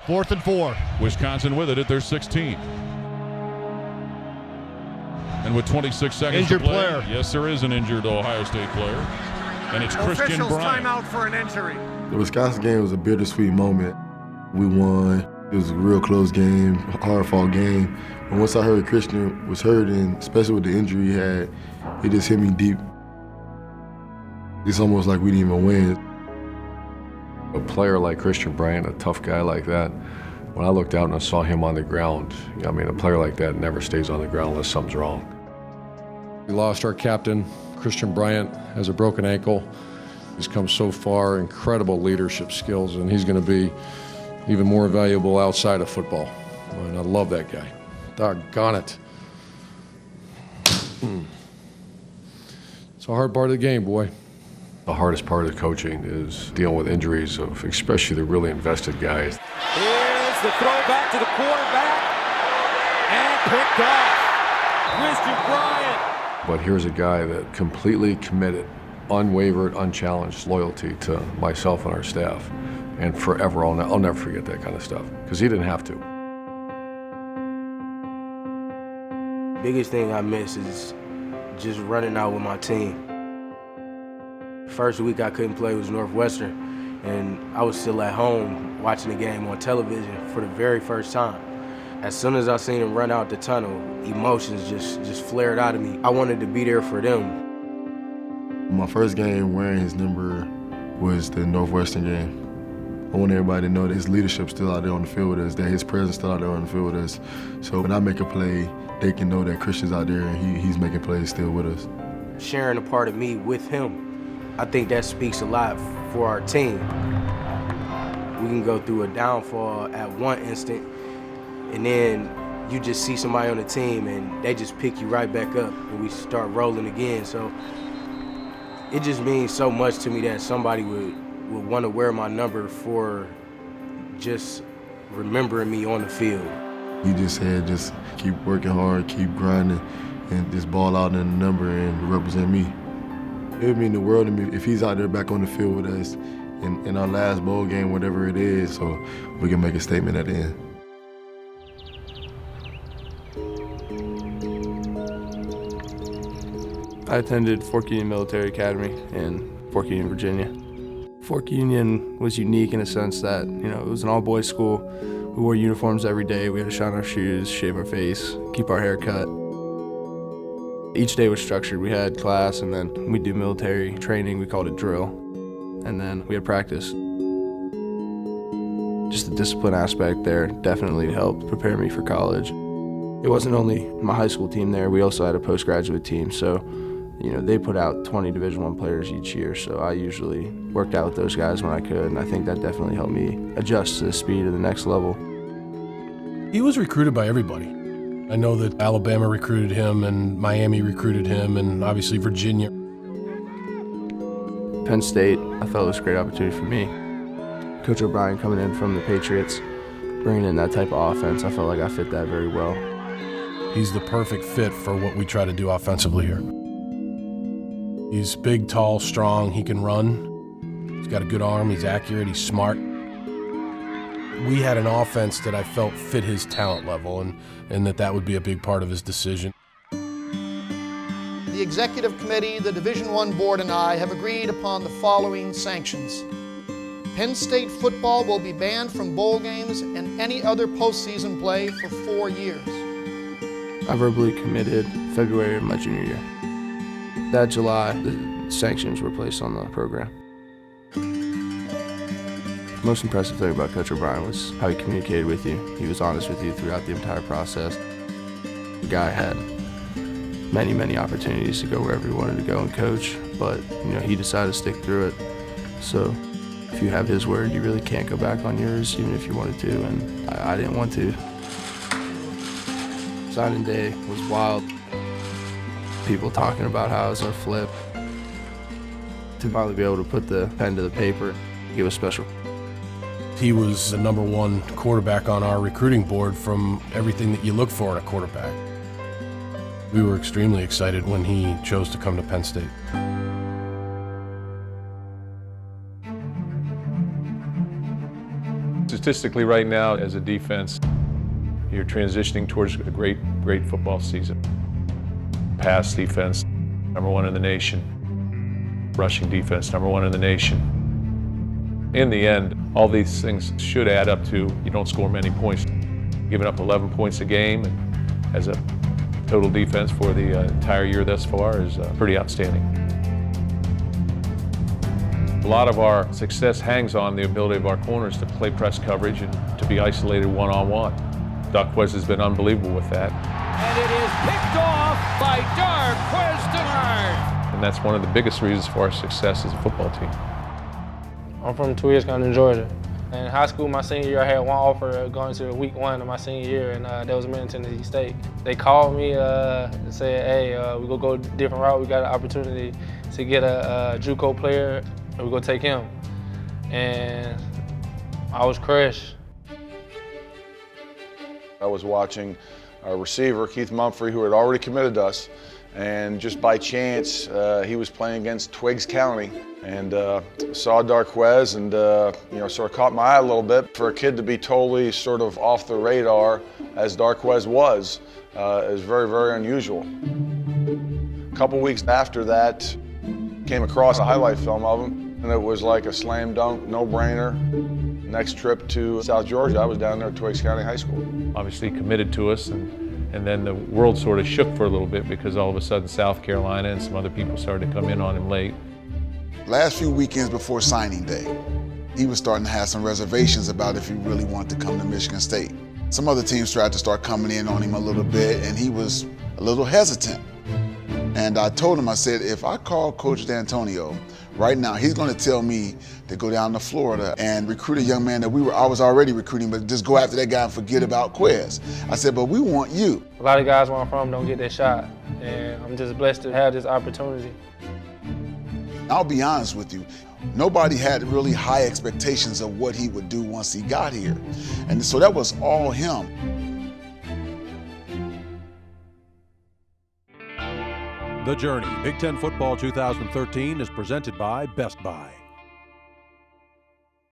4th and 4. Wisconsin with it at their 16. And with 26 seconds Injured to play, player. yes, there is an injured Ohio State player. And it's Christian Bryant. Timeout for an injury. The Wisconsin game was a bittersweet moment. We won. It was a real close game, hard-fought game. And once I heard Christian was hurt, and especially with the injury he had, it just hit me deep. It's almost like we didn't even win. A player like Christian Bryant, a tough guy like that, when I looked out and I saw him on the ground, I mean, a player like that never stays on the ground unless something's wrong. We lost our captain, Christian Bryant, has a broken ankle. He's come so far, incredible leadership skills, and he's going to be even more valuable outside of football. And I love that guy. Doggone it. It's a hard part of the game, boy. The hardest part of coaching is dealing with injuries of especially the really invested guys. Here's the throw back to the quarterback, and picked off. Christian Bryant. But here's a guy that completely committed, unwavered, unchallenged loyalty to myself and our staff. And forever, I'll never forget that kind of stuff, because he didn't have to. Biggest thing I miss is just running out with my team. First week I couldn't play was Northwestern, and I was still at home watching the game on television for the very first time. As soon as I seen him run out the tunnel, emotions just flared out of me. I wanted to be there for them. My first game wearing his number was the Northwestern game. I want everybody to know that his leadership's still out there on the field with us, that his presence still out there on the field with us. So when I make a play, they can know that Christian's out there and he's making plays still with us. Sharing a part of me with him, I think that speaks a lot for our team. We can go through a downfall at one instant, and then you just see somebody on the team and they just pick you right back up and we start rolling again. So it just means so much to me that somebody would want to wear my number for just remembering me on the field. He just said, just keep working hard, keep grinding, and just ball out in the number and represent me. It would mean the world to me if he's out there back on the field with us in our last bowl game, whatever it is, so we can make a statement at the end. I attended Fork Union Military Academy in Fork Union, Virginia. Fork Union was unique in a sense that, it was an all-boys school. We wore uniforms every day. We had to shine our shoes, shave our face, keep our hair cut. Each day was structured. We had class, and then we'd do military training. We called it drill. And then we had practice. Just the discipline aspect there definitely helped prepare me for college. It wasn't only my high school team there. We also had a postgraduate team. So, they put out 20 Division I players each year. So I usually worked out with those guys when I could. And I think that definitely helped me adjust to the speed of the next level. He was recruited by everybody. I know that Alabama recruited him and Miami recruited him and obviously Virginia. Penn State, I felt it was a great opportunity for me. Coach O'Brien coming in from the Patriots, bringing in that type of offense, I felt like I fit that very well. He's the perfect fit for what we try to do offensively here. He's big, tall, strong, he can run. He's got a good arm, he's accurate, he's smart. We had an offense that I felt fit his talent level and that would be a big part of his decision. The Executive Committee, the Division I Board, and I have agreed upon the following sanctions. Penn State football will be banned from bowl games and any other postseason play for 4 years. I verbally committed February of my junior year. That July, the sanctions were placed on the program. The most impressive thing about Coach O'Brien was how he communicated with you. He was honest with you throughout the entire process. The guy had many, many opportunities to go wherever he wanted to go and coach, but he decided to stick through it. So if you have his word, you really can't go back on yours, even if you wanted to, and I didn't want to. Signing day was wild. People talking about how I was gonna flip. To finally be able to put the pen to the paper, it was special. He was the #1 quarterback on our recruiting board from everything that you look for in a quarterback. We were extremely excited when he chose to come to Penn State. Statistically right now, as a defense, you're transitioning towards a great football season. Pass defense, #1 in the nation. Rushing defense, #1 in the nation. In the end, all these things should add up to you don't score many points. Giving up 11 points a game as a total defense for the entire year thus far is pretty outstanding. A lot of our success hangs on the ability of our corners to play press coverage and to be isolated one-on-one. Darqueze has been unbelievable with that. And it is picked off by Darqueze Dennard. And that's one of the biggest reasons for our success as a football team. I'm from Tweeds County, Georgia. In high school, my senior year, I had one offer going to week 1 of my senior year, and that was Middle Tennessee State. They called me and said, hey, we're going to go a different route. We got an opportunity to get a JUCO player, and we're going to take him. And I was crushed. I was watching our receiver, Keith Mumphrey, who had already committed to us, and just by chance, he was playing against Twiggs County, and saw Darqueze, and sort of caught my eye a little bit. For a kid to be totally sort of off the radar, as Darqueze was, is very, very unusual. A couple weeks after that, came across a highlight film of him, and it was like a slam dunk, no-brainer. Next trip to South Georgia, I was down there at Twiggs County High School. Obviously committed to us, and then the world sort of shook for a little bit because all of a sudden South Carolina and some other people started to come in on him late. Last few weekends before signing day, he was starting to have some reservations about if he really wanted to come to Michigan State. Some other teams tried to start coming in on him a little bit, and he was a little hesitant. And I told him, I said, if I call Coach D'Antonio right now, he's going to tell me to go down to Florida and recruit a young man that I was already recruiting, but just go after that guy and forget about Quez. I said, but we want you. A lot of guys where I'm from don't get that shot, and I'm just blessed to have this opportunity. I'll be honest with you, nobody had really high expectations of what he would do once he got here. And so that was all him. The Journey, Big Ten Football 2013 is presented by Best Buy.